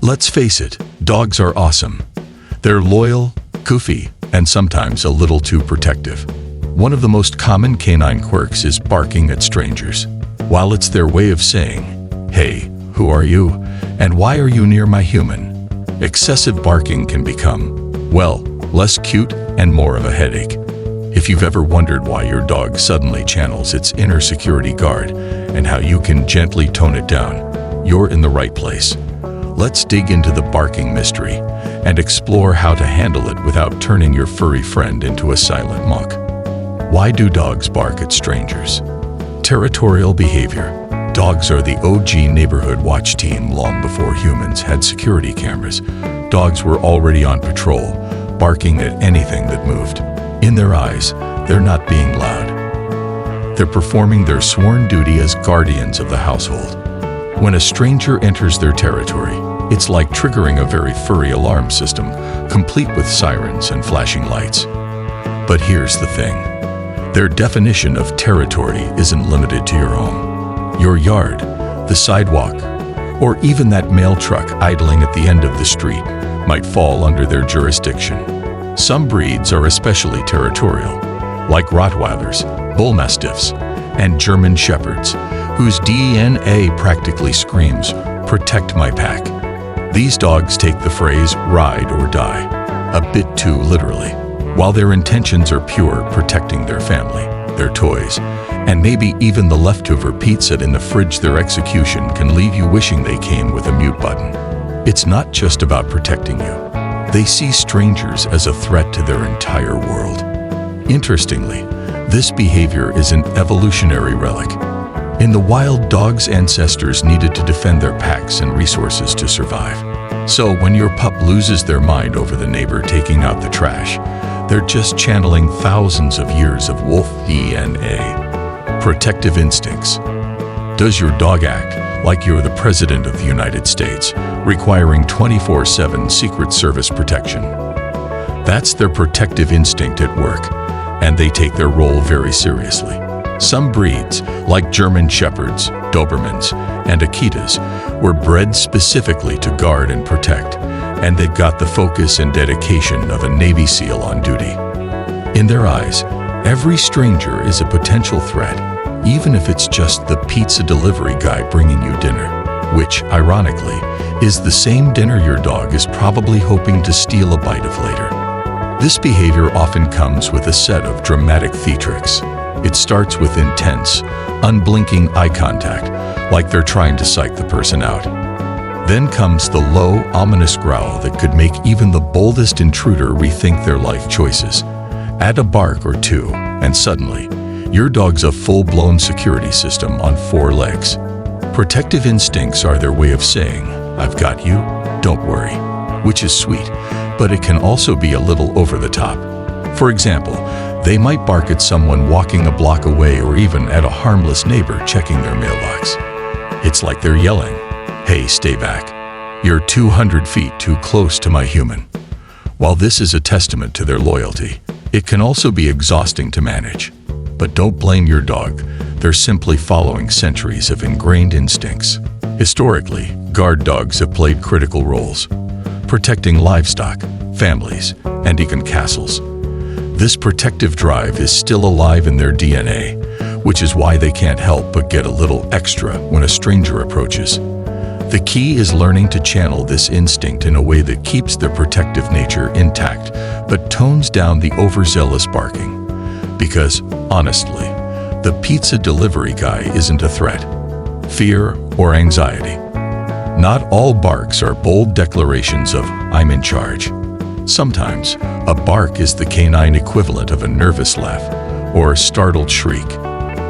Let's face it, dogs are awesome. They're loyal, goofy, and sometimes a little too protective. One of the most common canine quirks is barking at strangers. While it's their way of saying, "Hey, who are you? And why are you near my human?" Excessive barking can become, well, less cute and more of a headache. If you've ever wondered why your dog suddenly channels its inner security guard and how you can gently tone it down, you're in the right place. Let's dig into the barking mystery and explore how to handle it without turning your furry friend into a silent monk. Why do dogs bark at strangers? Territorial behavior. Dogs are the OG neighborhood watch team long before humans had security cameras. Dogs were already on patrol, barking at anything that moved. In their eyes, they're not being loud. They're performing their sworn duty as guardians of the household. When a stranger enters their territory, it's like triggering a very furry alarm system, complete with sirens and flashing lights. But here's the thing. Their definition of territory isn't limited to your home. Your yard, the sidewalk, or even that mail truck idling at the end of the street might fall under their jurisdiction. Some breeds are especially territorial, like Rottweilers, Bull Mastiffs, and German Shepherds, whose DNA practically screams, "Protect my pack." These dogs take the phrase "ride or die" a bit too literally. While their intentions are pure, protecting their family, their toys, and maybe even the leftover pizza in the fridge, their execution can leave you wishing they came with a mute button. It's not just about protecting you. They see strangers as a threat to their entire world. Interestingly, this behavior is an evolutionary relic. In the wild, dogs' ancestors needed to defend their packs and resources to survive. So when your pup loses their mind over the neighbor taking out the trash, they're just channeling thousands of years of wolf DNA. Protective instincts. Does your dog act like you're the President of the United States, requiring 24/7 Secret Service protection? That's their protective instinct at work, and they take their role very seriously. Some breeds, like German Shepherds, Dobermans, and Akitas, were bred specifically to guard and protect, and they've got the focus and dedication of a Navy SEAL on duty. In their eyes, every stranger is a potential threat, even if it's just the pizza delivery guy bringing you dinner, which, ironically, is the same dinner your dog is probably hoping to steal a bite of later. This behavior often comes with a set of dramatic theatrics. It starts with intense, unblinking eye contact, like they're trying to psych the person out. Then comes the low, ominous growl that could make even the boldest intruder rethink their life choices. Add a bark or two, and suddenly, your dog's a full-blown security system on 4 legs. Protective instincts are their way of saying, "I've got you, don't worry," which is sweet, but it can also be a little over the top. For example, they might bark at someone walking a block away or even at a harmless neighbor checking their mailbox. It's like they're yelling, "Hey, stay back. You're 200 feet too close to my human." While this is a testament to their loyalty, it can also be exhausting to manage. But don't blame your dog. They're simply following centuries of ingrained instincts. Historically, guard dogs have played critical roles, protecting livestock, families, and even castles. This protective drive is still alive in their DNA, which is why they can't help but get a little extra when a stranger approaches. The key is learning to channel this instinct in a way that keeps their protective nature intact, but tones down the overzealous barking. Because, honestly, the pizza delivery guy isn't a threat. Fear or anxiety. Not all barks are bold declarations of, "I'm in charge." Sometimes, a bark is the canine equivalent of a nervous laugh or a startled shriek.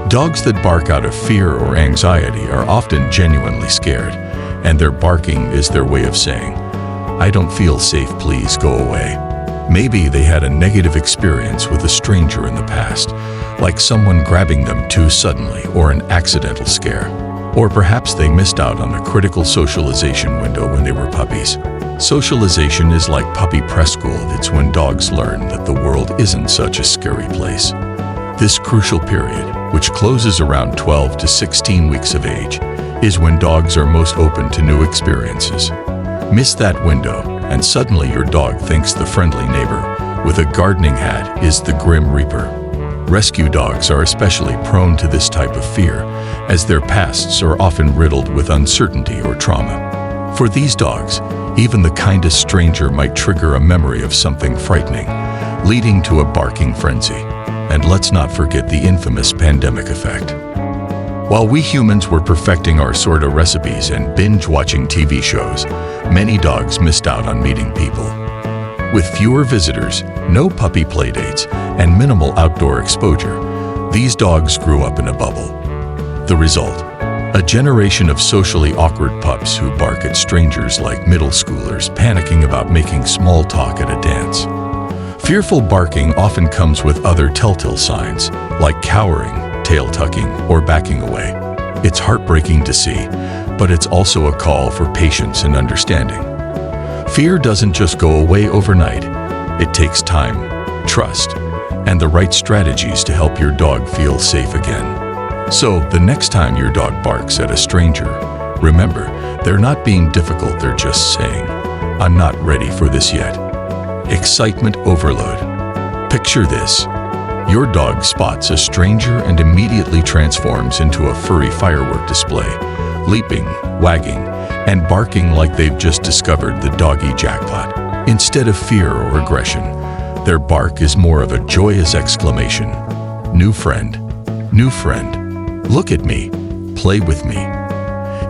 Dogs that bark out of fear or anxiety are often genuinely scared, and their barking is their way of saying, "I don't feel safe, please go away." Maybe they had a negative experience with a stranger in the past, like someone grabbing them too suddenly or an accidental scare. Or perhaps they missed out on a critical socialization window when they were puppies. Socialization is like puppy preschool. It's when dogs learn that the world isn't such a scary place. This crucial period, which closes around 12 to 16 weeks of age, is when dogs are most open to new experiences. Miss that window, and suddenly your dog thinks the friendly neighbor with a gardening hat is the grim reaper. Rescue dogs are especially prone to this type of fear, as their pasts are often riddled with uncertainty or trauma. For these dogs, even the kindest stranger might trigger a memory of something frightening, leading to a barking frenzy. And let's not forget the infamous pandemic effect. While we humans were perfecting our sorta recipes and binge-watching TV shows, many dogs missed out on meeting people. With fewer visitors, no puppy playdates, and minimal outdoor exposure, these dogs grew up in a bubble. The result? A generation of socially awkward pups who bark at strangers like middle schoolers panicking about making small talk at a dance. Fearful barking often comes with other telltale signs, like cowering, tail tucking, or backing away. It's heartbreaking to see, but it's also a call for patience and understanding. Fear doesn't just go away overnight. It takes time, trust, and the right strategies to help your dog feel safe again. So, the next time your dog barks at a stranger, remember, they're not being difficult, they're just saying, "I'm not ready for this yet." Excitement overload. Picture this. Your dog spots a stranger and immediately transforms into a furry firework display, leaping, wagging, and barking like they've just discovered the doggy jackpot. Instead of fear or aggression, their bark is more of a joyous exclamation. New friend, new friend, look at me, play with me.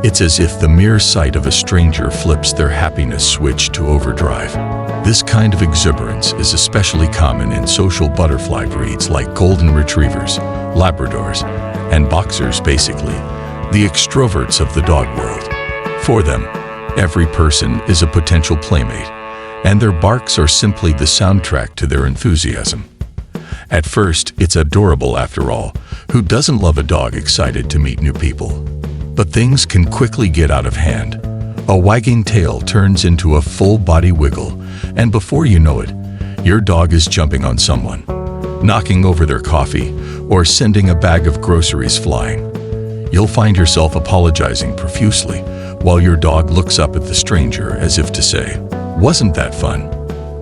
It's as if the mere sight of a stranger flips their happiness switch to overdrive. This kind of exuberance is especially common in social butterfly breeds like golden retrievers, Labradors, and boxers, basically, the extroverts of the dog world. For them, every person is a potential playmate, and their barks are simply the soundtrack to their enthusiasm. At first, it's adorable after all. Who doesn't love a dog excited to meet new people? But things can quickly get out of hand. A wagging tail turns into a full-body wiggle, and before you know it, your dog is jumping on someone, knocking over their coffee, or sending a bag of groceries flying. You'll find yourself apologizing profusely while your dog looks up at the stranger as if to say, "Wasn't that fun?"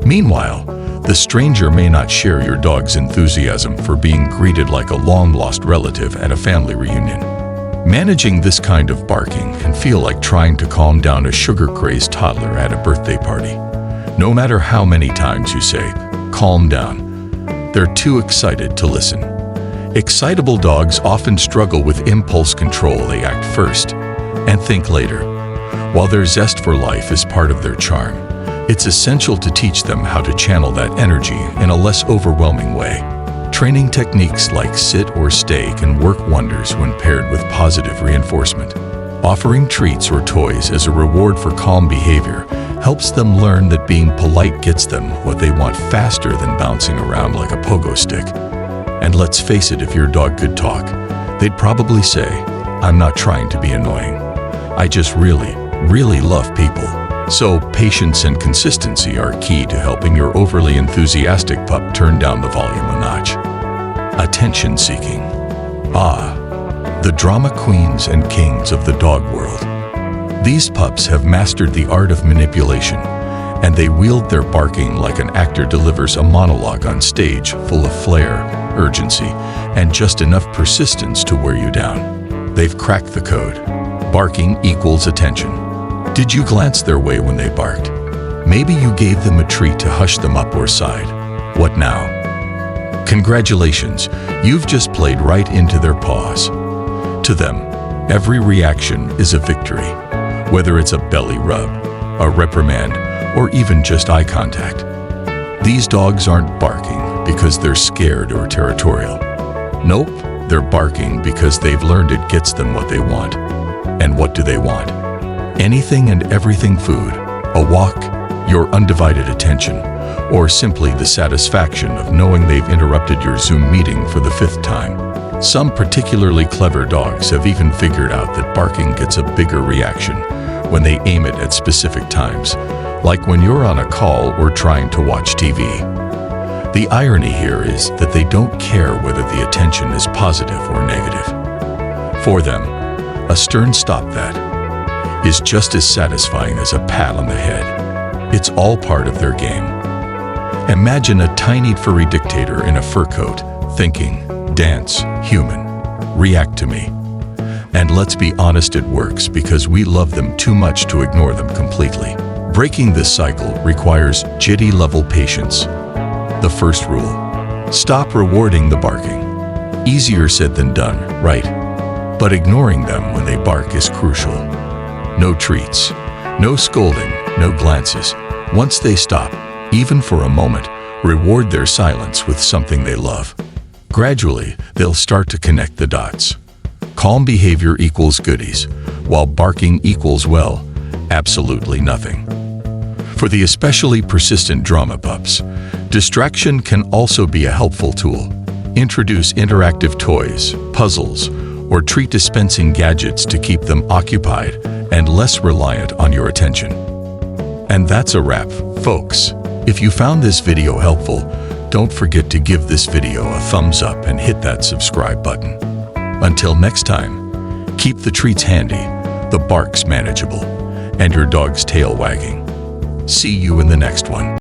Meanwhile, the stranger may not share your dog's enthusiasm for being greeted like a long-lost relative at a family reunion. Managing this kind of barking can feel like trying to calm down a sugar-crazed toddler at a birthday party. No matter how many times you say, "Calm down," they're too excited to listen. Excitable dogs often struggle with impulse control. They act first and think later. While their zest for life is part of their charm, it's essential to teach them how to channel that energy in a less overwhelming way. Training techniques like sit or stay can work wonders when paired with positive reinforcement. Offering treats or toys as a reward for calm behavior helps them learn that being polite gets them what they want faster than bouncing around like a pogo stick. And let's face it, if your dog could talk, they'd probably say, "I'm not trying to be annoying. I just really love people." So, patience and consistency are key to helping your overly enthusiastic pup turn down the volume a notch. Attention seeking. The drama queens and kings of the dog world. These pups have mastered the art of manipulation, and they wield their barking like an actor delivers a monologue on stage, full of flair, urgency, and just enough persistence to wear you down. They've cracked the code. Barking equals attention. Did you glance their way when they barked? Maybe you gave them a treat to hush them up or sighed. What now? Congratulations, you've just played right into their paws. To them, every reaction is a victory, whether it's a belly rub, a reprimand, or even just eye contact. These dogs aren't barking because they're scared or territorial. Nope, they're barking because they've learned it gets them what they want. And what do they want? Anything and everything: food, a walk, your undivided attention, or simply the satisfaction of knowing they've interrupted your Zoom meeting for the 5th time. Some particularly clever dogs have even figured out that barking gets a bigger reaction when they aim it at specific times, like when you're on a call or trying to watch TV. The irony here is that they don't care whether the attention is positive or negative. For them, a stern "stop that" is just as satisfying as a pat on the head. It's all part of their game. Imagine a tiny furry dictator in a fur coat, thinking, "Dance, human. React to me." And let's be honest, it works because we love them too much to ignore them completely. Breaking this cycle requires jitty-level patience. The first rule: stop rewarding the barking. Easier said than done, right? But ignoring them when they bark is crucial. No treats, no scolding, no glances. Once they stop, even for a moment, reward their silence with something they love. Gradually, they'll start to connect the dots. Calm behavior equals goodies, while barking equals, well, absolutely nothing. For the especially persistent drama pups, distraction can also be a helpful tool. Introduce interactive toys, puzzles, or treat dispensing gadgets to keep them occupied and less reliant on your attention. And that's a wrap, folks. If you found this video helpful, don't forget to give this video a thumbs up and hit that subscribe button. Until next time, keep the treats handy, the barks manageable, and your dog's tail wagging. See you in the next one.